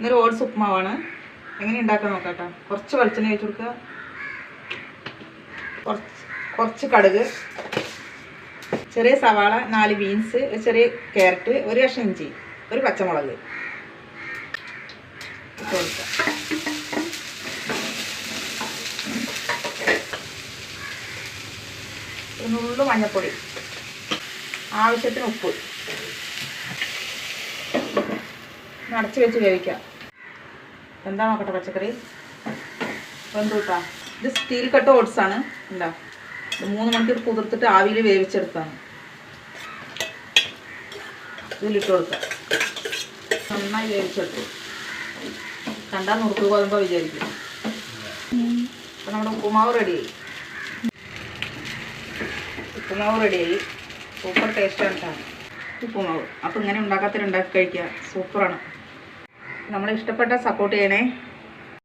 ഇന്നൊരു ഓട്സ് ഉപ്പുമാവാണ്. എങ്ങനെ ഉണ്ടാക്കാൻ നോക്കാം കേട്ടോ. കുറച്ച് വെളിച്ചെണ്ണ ഒഴിച്ച് കൊടുക്കുക, കുറച്ച് കടുക്, ചെറിയ സവാള, 4 ബീൻസ്, ചെറിയ ക്യാരറ്റ്, ഒരു കഷ്ണം ഇഞ്ചി, ഒരു പച്ചമുളക് ഇട്ട് കൊടുക്കുക. ഒരു നുള്ളു മഞ്ഞൾപ്പൊടി, ആവശ്യത്തിന് ഉപ്പ്, അടച്ച് വെച്ച് വേവിക്കാം. എന്താ നോക്കട്ടെ പച്ചക്കറി വെന്തു കൂട്ടാ. ഇത് സ്റ്റീൽ കട്ട് ഓട്സാണ്. എന്താ 3 മണിക്കൂർ കുതിർത്തിട്ട് ആവിയിൽ വേവിച്ചെടുത്താണ്. ഇതിലിട്ട് കൊടുക്കാം. നന്നായി വേവിച്ചെടുത്തു. കണ്ടാൽ നുറുക്ക് ഗോതമ്പ് വിചാരിക്കും. അപ്പം നമ്മുടെ ഉപ്പുമാവ് റെഡിയായി. സൂപ്പർ ടേസ്റ്റാണ് കേട്ടോ ഉപ്പുമാവ്. അപ്പോൾ ഇങ്ങനെ ഉണ്ടാക്കി കഴിക്കുക. സൂപ്പറാണ്. നമ്മളെ ഇഷ്ടപ്പെട്ട സപ്പോർട്ട് ചെയ്യണേ.